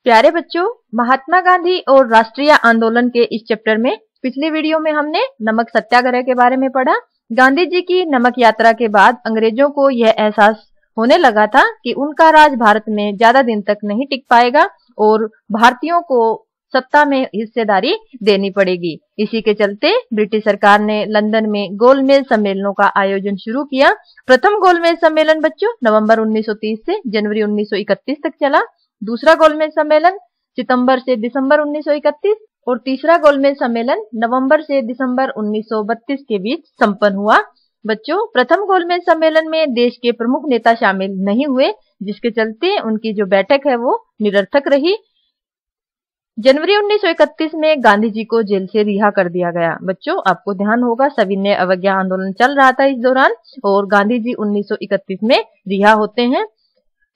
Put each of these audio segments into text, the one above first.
प्यारे बच्चों, महात्मा गांधी और राष्ट्रीय आंदोलन के इस चैप्टर में पिछले वीडियो में हमने नमक सत्याग्रह के बारे में पढ़ा। गांधी जी की नमक यात्रा के बाद अंग्रेजों को यह एहसास होने लगा था कि उनका राज भारत में ज्यादा दिन तक नहीं टिक पाएगा और भारतीयों को सत्ता में हिस्सेदारी देनी पड़ेगी। इसी के चलते ब्रिटिश सरकार ने लंदन में गोलमेज सम्मेलनों का आयोजन शुरू किया। प्रथम गोलमेज सम्मेलन बच्चों नवंबर 1930 से जनवरी 1931 तक चला। दूसरा गोलमेज सम्मेलन सितंबर से दिसंबर 1931 और तीसरा गोलमेज सम्मेलन नवंबर से दिसंबर 1932 के बीच संपन्न हुआ। बच्चों, प्रथम गोलमेज सम्मेलन में देश के प्रमुख नेता शामिल नहीं हुए, जिसके चलते उनकी जो बैठक है वो निरर्थक रही। जनवरी 1931 में गांधी जी को जेल से रिहा कर दिया गया। बच्चों, आपको ध्यान होगा सविनय अवज्ञा आंदोलन चल रहा था इस दौरान और गांधी जी 1931 में रिहा होते हैं।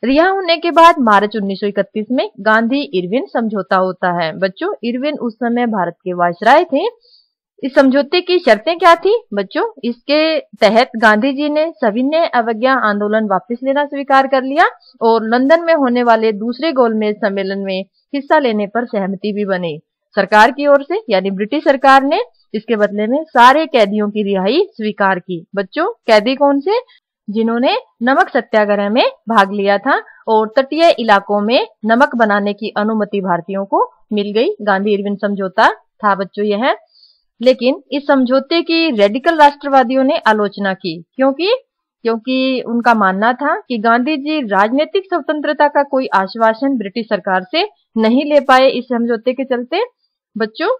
रिहा होने के बाद मार्च 1931 में गांधी इरविन समझौता होता है। बच्चों, इरविन उस समय भारत के वायसराय थे। इस समझौते की शर्तें क्या थी? बच्चों, इसके तहत गांधी जी ने सविनय अवज्ञा आंदोलन वापस लेना स्वीकार कर लिया और लंदन में होने वाले दूसरे गोलमेज सम्मेलन में हिस्सा लेने पर सहमति भी बनी। सरकार की ओर से यानी ब्रिटिश सरकार ने इसके बदले में सारे कैदियों की रिहाई स्वीकार की। बच्चों, कैदी कौन से? जिन्होंने नमक सत्याग्रह में भाग लिया था और तटीय इलाकों में नमक बनाने की अनुमति भारतीयों को मिल गई। गांधी इरविन समझौता था बच्चों यह। लेकिन इस समझौते की रेडिकल राष्ट्रवादियों ने आलोचना की। क्योंकि उनका मानना था कि गांधी जी राजनीतिक स्वतंत्रता का कोई आश्वासन ब्रिटिश सरकार से नहीं ले पाए इस समझौते के चलते। बच्चों,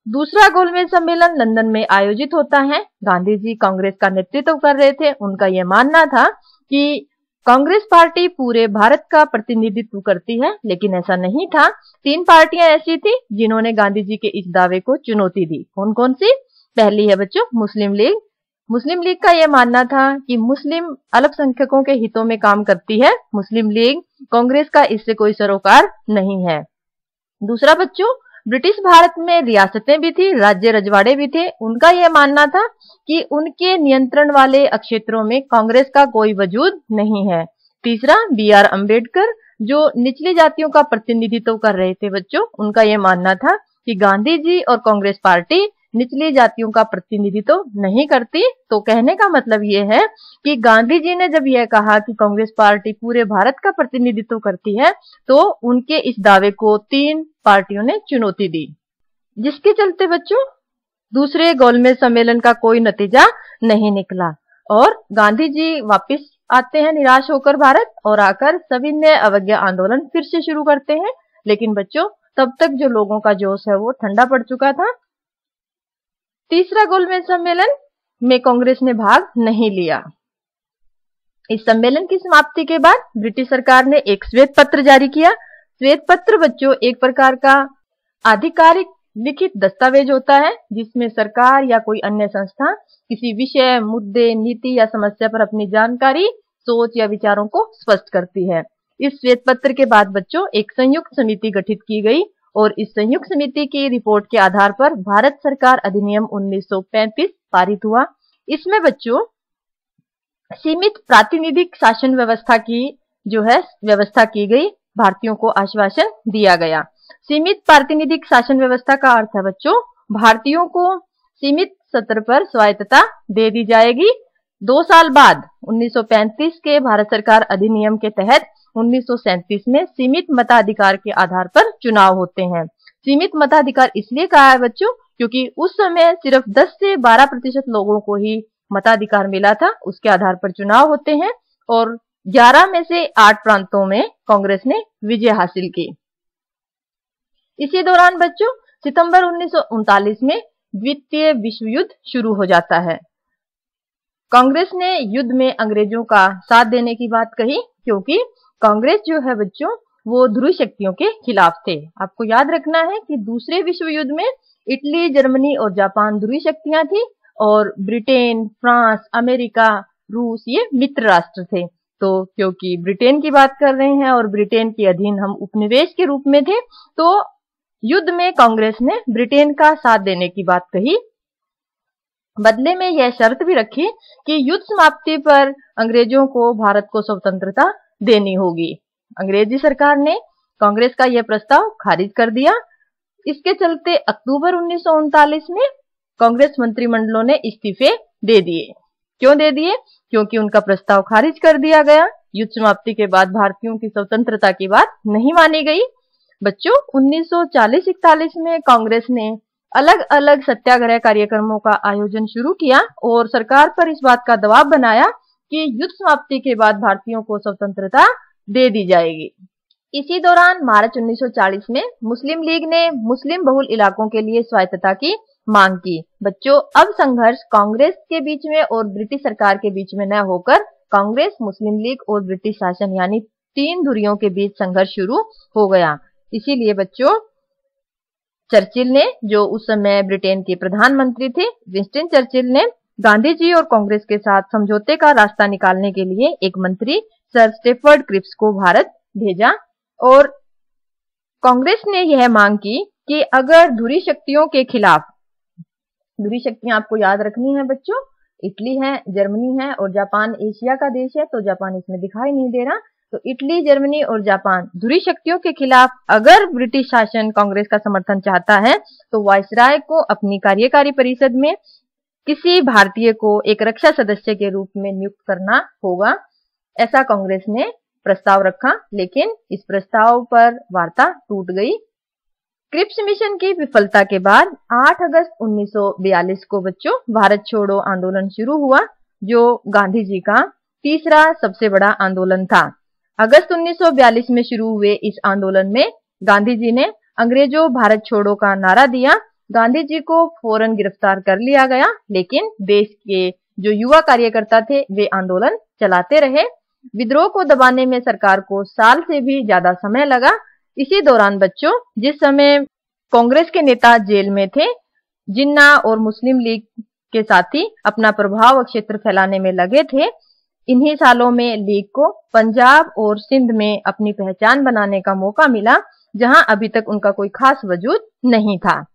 दूसरा गोलमेज सम्मेलन लंदन में आयोजित होता है। गांधी जी कांग्रेस का नेतृत्व कर रहे थे। उनका यह मानना था कि कांग्रेस पार्टी पूरे भारत का प्रतिनिधित्व करती है, लेकिन ऐसा नहीं था। 3 पार्टियां ऐसी थी जिन्होंने गांधी जी के इस दावे को चुनौती दी। कौन कौन सी? पहली है बच्चों मुस्लिम लीग। मुस्लिम लीग का यह मानना था कि मुस्लिम अल्पसंख्यकों के हितों में काम करती है। मुस्लिम लीग कांग्रेस का इससे कोई सरोकार नहीं है। दूसरा बच्चों, ब्रिटिश भारत में रियासतें भी थी, राज्य रजवाड़े भी थे। उनका यह मानना था कि उनके नियंत्रण वाले क्षेत्रों में कांग्रेस का कोई वजूद नहीं है। तीसरा, B.R. अम्बेडकर जो निचली जातियों का प्रतिनिधित्व कर रहे थे बच्चों, उनका यह मानना था कि गांधी जी और कांग्रेस पार्टी निचली जातियों का प्रतिनिधित्व नहीं करती। तो कहने का मतलब यह है कि गांधी जी ने जब यह कहा कि कांग्रेस पार्टी पूरे भारत का प्रतिनिधित्व करती है, तो उनके इस दावे को 3 पार्टियों ने चुनौती दी, जिसके चलते बच्चों दूसरे गोलमेज सम्मेलन का कोई नतीजा नहीं निकला और गांधी जी वापस आते हैं निराश होकर भारत और आकर सविनय अवज्ञा आंदोलन फिर से शुरू करते हैं। लेकिन बच्चों, तब तक जो लोगों का जोश है वो ठंडा पड़ चुका था। तीसरा गोलमेज सम्मेलन में कांग्रेस ने भाग नहीं लिया। इस सम्मेलन की समाप्ति के बाद ब्रिटिश सरकार ने एक श्वेत पत्र जारी किया। श्वेत पत्र बच्चों एक प्रकार का आधिकारिक लिखित दस्तावेज होता है जिसमें सरकार या कोई अन्य संस्था किसी विषय, मुद्दे, नीति या समस्या पर अपनी जानकारी, सोच या विचारों को स्पष्ट करती है। इस श्वेत पत्र के बाद बच्चों एक संयुक्त समिति गठित की गई और इस संयुक्त समिति की रिपोर्ट के आधार पर भारत सरकार अधिनियम 1935 पारित हुआ। इसमें बच्चों सीमित प्रातिनिधिक शासन व्यवस्था की व्यवस्था की गई। भारतीयों को आश्वासन दिया गया। सीमित प्रातिनिधिक शासन व्यवस्था का अर्थ है बच्चों भारतीयों को सीमित स्तर पर स्वायत्तता दे दी जाएगी। 2 साल बाद 1935 के भारत सरकार अधिनियम के तहत 1937 में सीमित मताधिकार के आधार पर चुनाव होते हैं। सीमित मताधिकार इसलिए कहा है बच्चों क्योंकि उस समय सिर्फ 10 से 12% लोगों को ही मताधिकार मिला था। उसके आधार पर चुनाव होते हैं और 11 में से 8 प्रांतों में कांग्रेस ने विजय हासिल की। इसी दौरान बच्चों सितंबर 1939 में द्वितीय विश्व युद्ध शुरू हो जाता है। कांग्रेस ने युद्ध में अंग्रेजों का साथ देने की बात कही क्योंकि कांग्रेस जो है बच्चों वो ध्रुवीय शक्तियों के खिलाफ थे। आपको याद रखना है कि दूसरे विश्व युद्ध में इटली, जर्मनी और जापान ध्रुवीय शक्तियां थी और ब्रिटेन, फ्रांस, अमेरिका, रूस ये मित्र राष्ट्र थे। तो क्योंकि ब्रिटेन की बात कर रहे हैं और ब्रिटेन के अधीन हम उपनिवेश के रूप में थे, तो युद्ध में कांग्रेस ने ब्रिटेन का साथ देने की बात कही। बदले में यह शर्त भी रखी कि युद्ध समाप्ति पर अंग्रेजों को भारत को स्वतंत्रता देनी होगी। अंग्रेजी सरकार ने कांग्रेस का यह प्रस्ताव खारिज कर दिया। इसके चलते अक्टूबर 1939 में कांग्रेस मंत्रिमंडलों ने इस्तीफे दे दिए। क्यों दे दिए? क्योंकि उनका प्रस्ताव खारिज कर दिया गया। युद्ध समाप्ति के बाद भारतीयों की स्वतंत्रता की बात नहीं मानी गई। बच्चों, 1940-41 में कांग्रेस ने अलग अलग सत्याग्रह कार्यक्रमों का आयोजन शुरू किया और सरकार पर इस बात का दबाव बनाया कि युद्ध समाप्ति के बाद भारतीयों को स्वतंत्रता दे दी जाएगी। इसी दौरान मार्च 1940 में मुस्लिम लीग ने मुस्लिम बहुल इलाकों के लिए स्वायत्तता की मांग की। बच्चों, अब संघर्ष कांग्रेस के बीच में और ब्रिटिश सरकार के बीच में न होकर कांग्रेस, मुस्लिम लीग और ब्रिटिश शासन यानी तीन धुरियों के बीच संघर्ष शुरू हो गया। इसीलिए बच्चों, चर्चिल ने, जो उस समय ब्रिटेन के प्रधानमंत्री थे, विंस्टन चर्चिल ने गांधी जी और कांग्रेस के साथ समझौते का रास्ता निकालने के लिए एक मंत्री सर स्टैफर्ड क्रिप्स को भारत भेजा और कांग्रेस ने यह मांग की कि अगर धुरी शक्तियों के खिलाफ, धुरी शक्तियां आपको याद रखनी है बच्चों, इटली है, जर्मनी है और जापान एशिया का देश है, तो जापान इसमें दिखाई नहीं दे रहा। तो इटली, जर्मनी और जापान धुरी शक्तियों के खिलाफ अगर ब्रिटिश शासन कांग्रेस का समर्थन चाहता है तो वायसराय को अपनी कार्यकारी परिषद में किसी भारतीय को एक रक्षा सदस्य के रूप में नियुक्त करना होगा। ऐसा कांग्रेस ने प्रस्ताव रखा, लेकिन इस प्रस्ताव पर वार्ता टूट गई। क्रिप्स मिशन की विफलता के बाद 8 अगस्त 1942 को बच्चों भारत छोड़ो आंदोलन शुरू हुआ, जो गांधी जी का तीसरा सबसे बड़ा आंदोलन था। अगस्त 1942 में शुरू हुए इस आंदोलन में गांधी जी ने अंग्रेजों भारत छोड़ो का नारा दिया। गांधी जी को फौरन गिरफ्तार कर लिया गया, लेकिन देश के जो युवा कार्यकर्ता थे वे आंदोलन चलाते रहे। विद्रोह को दबाने में सरकार को साल से भी ज्यादा समय लगा। इसी दौरान बच्चों, जिस समय कांग्रेस के नेता जेल में थे, जिन्ना और मुस्लिम लीग के साथी अपना प्रभाव क्षेत्र फैलाने में लगे थे, इन्हीं सालों में लीग को पंजाब और सिंध में अपनी पहचान बनाने का मौका मिला, जहां अभी तक उनका कोई खास वजूद नहीं था।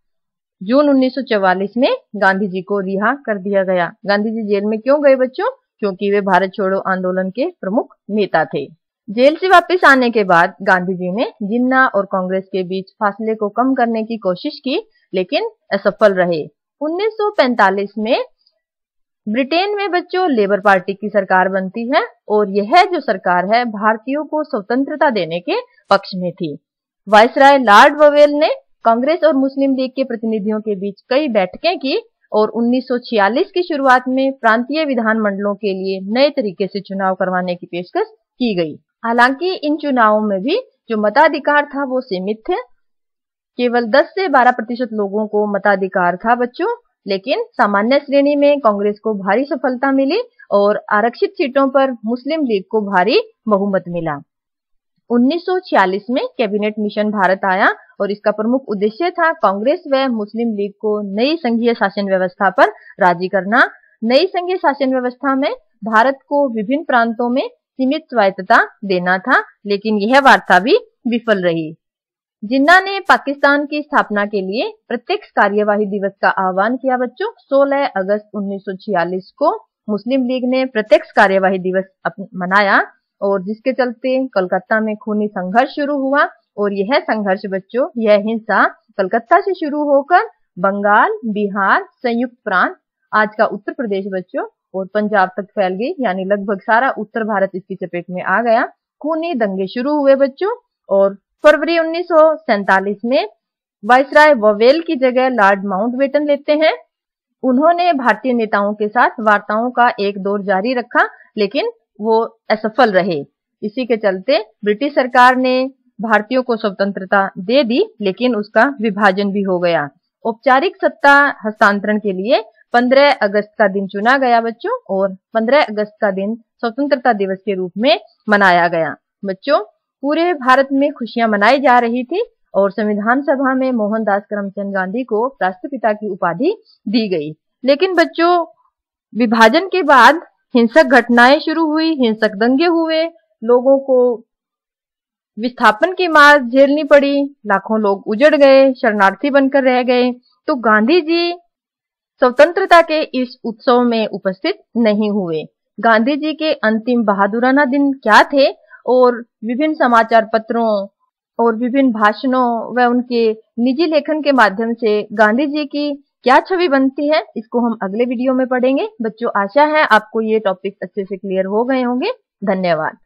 जून 1944 में गांधी जी को रिहा कर दिया गया। गांधी जी जेल में क्यों गए बच्चों? क्योंकि वे भारत छोड़ो आंदोलन के प्रमुख नेता थे। जेल से वापस आने के बाद गांधी जी ने जिन्ना और कांग्रेस के बीच फासले को कम करने की कोशिश की, लेकिन असफल रहे। 1945 में ब्रिटेन में बच्चों लेबर पार्टी की सरकार बनती है और यह जो सरकार है भारतीयों को स्वतंत्रता देने के पक्ष में थी। वायसराय लॉर्ड वोवेल ने कांग्रेस और मुस्लिम लीग के प्रतिनिधियों के बीच कई बैठकें की और 1946 की शुरुआत में प्रांतीय विधानमंडलों के लिए नए तरीके से चुनाव करवाने की पेशकश की गई। हालांकि इन चुनावों में भी जो मताधिकार था वो सीमित थे, केवल 10 से 12% लोगों को मताधिकार था बच्चों। लेकिन सामान्य श्रेणी में कांग्रेस को भारी सफलता मिली और आरक्षित सीटों पर मुस्लिम लीग को भारी बहुमत मिला। 1946 में कैबिनेट मिशन भारत आया और इसका प्रमुख उद्देश्य था कांग्रेस व मुस्लिम लीग को नई संघीय शासन व्यवस्था पर राजी करना। नई संघीय शासन व्यवस्था में भारत को विभिन्न प्रांतों में सीमित स्वायत्तता देना था, लेकिन यह वार्ता भी विफल रही। जिन्ना ने पाकिस्तान की स्थापना के लिए प्रत्यक्ष कार्यवाही दिवस का आह्वान किया बच्चों। 16 अगस्त 1946 को मुस्लिम लीग ने प्रत्यक्ष कार्यवाही दिवस मनाया और जिसके चलते कलकत्ता में खूनी संघर्ष शुरू हुआ और यह संघर्ष बच्चों, यह हिंसा कलकत्ता से शुरू होकर बंगाल, बिहार, संयुक्त प्रांत, आज का उत्तर प्रदेश बच्चों और पंजाब तक फैल गई, यानी लगभग सारा उत्तर भारत इसकी चपेट में आ गया। खूनी दंगे शुरू हुए बच्चों और फरवरी 1947 में वायसराय वोवेल की जगह लॉर्ड माउंटबेटन लेते हैं। उन्होंने भारतीय नेताओं के साथ वार्ताओं का एक दौर जारी रखा, लेकिन वो असफल रहे। इसी के चलते ब्रिटिश सरकार ने भारतीयों को स्वतंत्रता दे दी, लेकिन उसका विभाजन भी हो गया। औपचारिक सत्ता हस्तांतरण के लिए 15 अगस्त का दिन चुना गया बच्चों और 15 अगस्त का दिन स्वतंत्रता दिवस के रूप में मनाया गया। बच्चों, पूरे भारत में खुशियां मनाई जा रही थी और संविधान सभा में मोहनदास करमचंद गांधी को राष्ट्रपिता की उपाधि दी गई। लेकिन बच्चों, विभाजन के बाद हिंसक घटनाएं शुरू हुई, हिंसक दंगे हुए, लोगों को विस्थापन की मार झेलनी पड़ी, लाखों लोग उजड़ गए, शरणार्थी बनकर रह गए। तो गांधी जी स्वतंत्रता के इस उत्सव में उपस्थित नहीं हुए। गांधी जी के अंतिम बहादुराना दिन क्या थे और विभिन्न समाचार पत्रों और विभिन्न भाषणों व उनके निजी लेखन के माध्यम से गांधी जी की क्या छवि बनती है, इसको हम अगले वीडियो में पढ़ेंगे। बच्चों, आशा है आपको ये टॉपिक अच्छे से क्लियर हो गए होंगे। धन्यवाद।